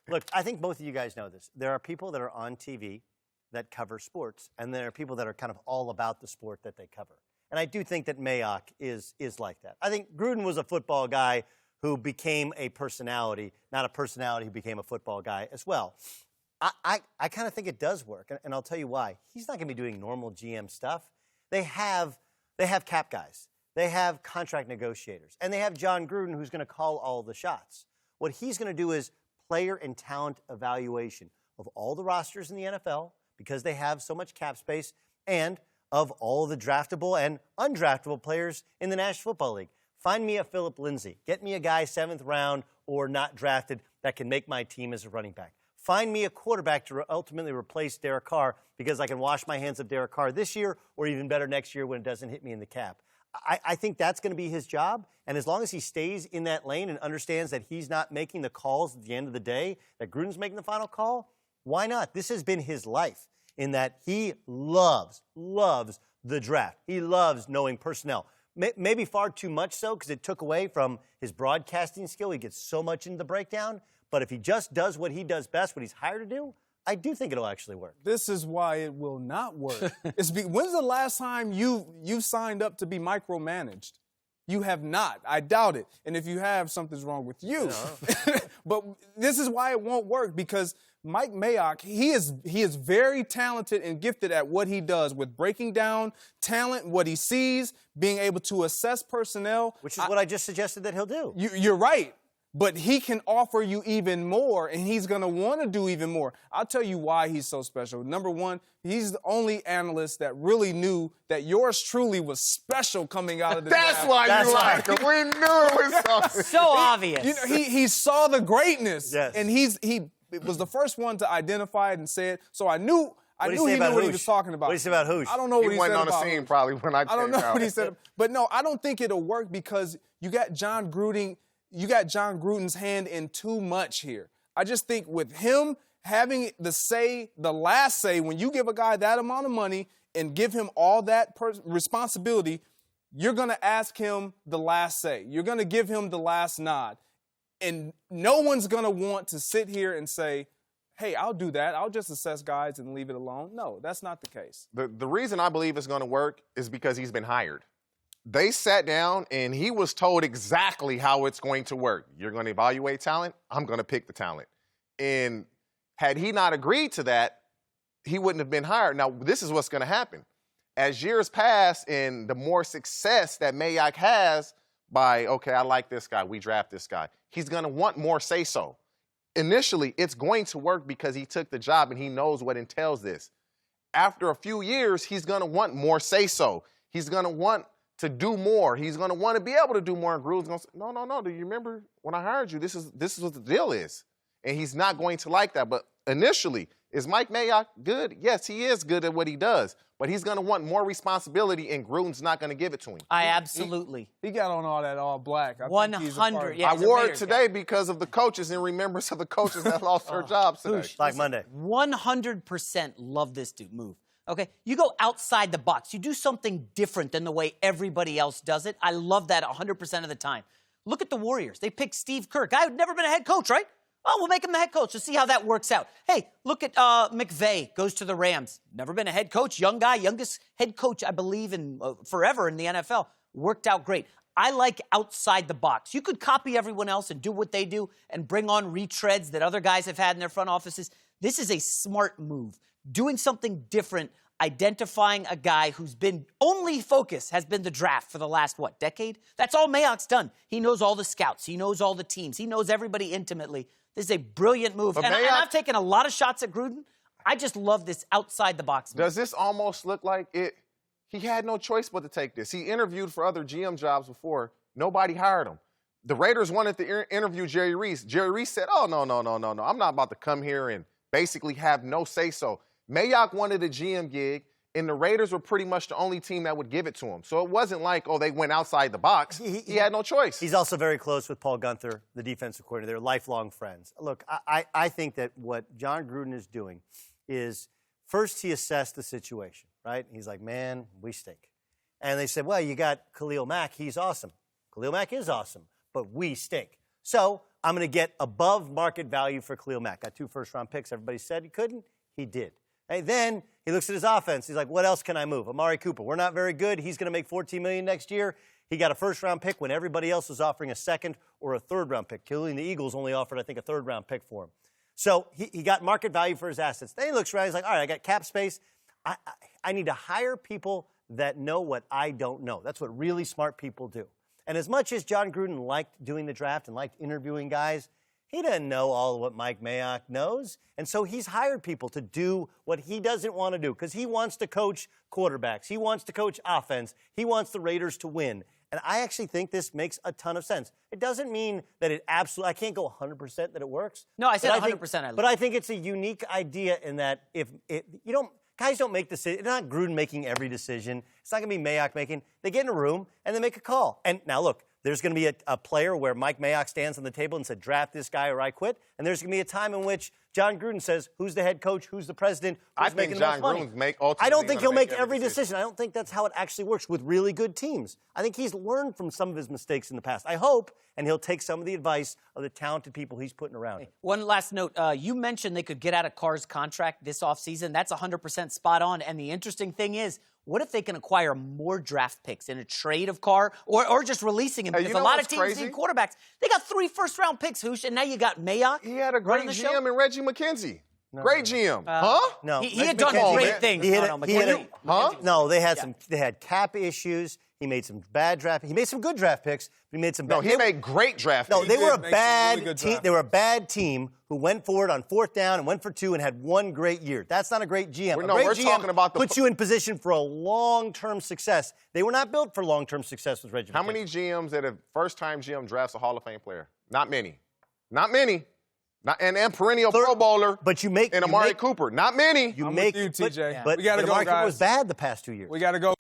Look, I think both of you guys know this. There are people that are on TV that cover sports, and there are people that are kind of all about the sport that they cover. And I do think that Mayock is like that. I think Gruden was a football guy who became a personality, not a personality who became a football guy as well. I kind of think it does work, and I'll tell you why. He's not going to be doing normal GM stuff. They have cap guys. They have contract negotiators. And they have John Gruden, who's going to call all the shots. What he's going to do is player and talent evaluation of all the rosters in the NFL, because they have so much cap space, and of all the draftable and undraftable players in the National Football League. Find me a Phillip Lindsay. Get me a guy 7th round or not drafted that can make my team as a running back. Find me a quarterback to ultimately replace Derek Carr, because I can wash my hands of Derek Carr this year, or even better next year when it doesn't hit me in the cap. I think that's going to be his job, and as long as he stays in that lane and understands that he's not making the calls at the end of the day, that Gruden's making the final call, why not? This has been his life, in that he loves the draft. He loves knowing personnel. Maybe far too much so, because it took away from his broadcasting skill. He gets so much into the breakdown. But if he just does what he does best, what he's hired to do, I do think it'll actually work. This is why it will not work. When's the last time you signed up to be micromanaged? You have not. I doubt it. And if you have, something's wrong with you. No. But this is why it won't work, because Mike Mayock, he is very talented and gifted at what he does with breaking down talent, what he sees, being able to assess personnel. Which is what I just suggested that he'll do. You're right. But he can offer you even more, and he's going to want to do even more. I'll tell you why he's so special. Number one, he's the only analyst that really knew that yours truly was special coming out of the That's draft. why you like him. We knew it was something. So obvious. You know, he saw the greatness, yes. And he was the first one to identify it and say it. So I knew he knew what he was talking about. What do you say about Hoosh? I don't know what he said about He wasn't on the scene probably when I don't know out. what he said. But no, I don't think it'll work, because you got John Gruden. You got John Gruden's hand in too much here. I just think with him having the last say, when you give a guy that amount of money and give him all that responsibility, you're going to ask him the last say. You're going to give him the last nod. And no one's going to want to sit here and say, hey, I'll do that. I'll just assess guys and leave it alone. No, that's not the case. The reason I believe it's going to work is because he's been hired. They sat down, and he was told exactly how it's going to work. You're going to evaluate talent. I'm going to pick the talent. And had he not agreed to that, he wouldn't have been hired. Now, this is what's going to happen. As years pass and the more success that Mayock has by, okay, I like this guy, we draft this guy, he's going to want more say-so. Initially, it's going to work because he took the job and he knows what entails this. After a few years, he's going to want more say-so. He's going to want to do more. He's going to want to be able to do more. And Gruden's going to say, no. Do you remember when I hired you? This is what the deal is. And he's not going to like that. But initially, is Mike Mayock good? Yes, he is good at what he does. But he's going to want more responsibility, and Gruden's not going to give it to him. I absolutely. He got on all that all black. 100. Yeah, I wore it today because of the coaches, in remembrance of the coaches that lost their jobs today. Black Monday. 100% love this dude move. Okay, you go outside the box. You do something different than the way everybody else does it. I love that 100% of the time. Look at the Warriors. They picked Steve Kerr, guy who'd never been a head coach, right? Oh, we'll make him the head coach. Let's see how that works out. Hey, look at McVay, goes to the Rams. Never been a head coach, young guy, youngest head coach, I believe, in forever in the NFL. Worked out great. I like outside the box. You could copy everyone else and do what they do and bring on retreads that other guys have had in their front offices. This is a smart move. Doing something different, identifying a guy whose only focus has been the draft for the last, decade? That's all Mayock's done. He knows all the scouts. He knows all the teams. He knows everybody intimately. This is a brilliant move. And I've taken a lot of shots at Gruden. I just love this outside-the-box move. Does this almost look like it? He had no choice but to take this. He interviewed for other GM jobs before. Nobody hired him. The Raiders wanted to interview Jerry Reese. Jerry Reese said, oh, no. I'm not about to come here and basically have no say-so. Mayock wanted a GM gig, and the Raiders were pretty much the only team that would give it to him. So it wasn't like, they went outside the box. He had no choice. He's also very close with Paul Gunther, the defensive coordinator. They're lifelong friends. Look, I think that what John Gruden is doing is, first he assessed the situation, right? He's like, man, we stink. And they said, well, you got Khalil Mack. He's awesome. Khalil Mack is awesome, but we stink. So I'm going to get above market value for Khalil Mack. Got 2 first-round picks. Everybody said he couldn't. He did. And then he looks at his offense. He's like, what else can I move? Amari Cooper. We're not very good. He's going to make $14 million next year. He got a first-round pick when everybody else was offering a second or a third-round pick. Killing the Eagles only offered, I think, a third-round pick for him. So he got market value for his assets. Then he looks around. He's like, all right, I got cap space. I need to hire people that know what I don't know. That's what really smart people do. And as much as John Gruden liked doing the draft and liked interviewing guys, he doesn't know all of what Mike Mayock knows. And so he's hired people to do what he doesn't want to do because he wants to coach quarterbacks. He wants to coach offense. He wants the Raiders to win. And I actually think this makes a ton of sense. It doesn't mean that it absolutely, I can't go 100% that it works. No, I said 100%. But I think it's a unique idea in that if you don't, guys don't make decisions. It's not Gruden making every decision. It's not going to be Mayock making. They get in a room and they make a call. And now look, there's going to be a player where Mike Mayock stands on the table and said, draft this guy or I quit. And there's going to be a time in which John Gruden says, who's the head coach, who's the president, who's making the most money. I don't think he'll make every decision. I don't think that's how it actually works with really good teams. I think he's learned from some of his mistakes in the past. I hope, and he'll take some of the advice of the talented people he's putting around him. One last note. You mentioned they could get out of Carr's contract this offseason. That's 100% spot on. And the interesting thing is, what if they can acquire more draft picks in a trade of Carr or just releasing him? Because a lot of teams need quarterbacks. They got 3 first-round picks, Hoosh, and now you got Mayock. He had a great GM in Reggie McKenzie. No. Great GM. No. He had done great things. No, they had cap issues. He made some bad draft. He made some good draft picks. He made some. He made great draft picks. No, they were a bad team. They were a bad team who went forward on 4th down and went for 2 and had 1 great year. That's not a great GM. We're talking about puts you in position for a long-term success. They were not built for long-term success with Reggie. How many GMs that a first-time GM drafts a Hall of Fame player? Not many. Not many. And perennial Pro Bowler. But you make and Amari Cooper. Not many. I'm with you, TJ. But we gotta go, Amari Cooper guys. was bad the past 2 years. We got to go.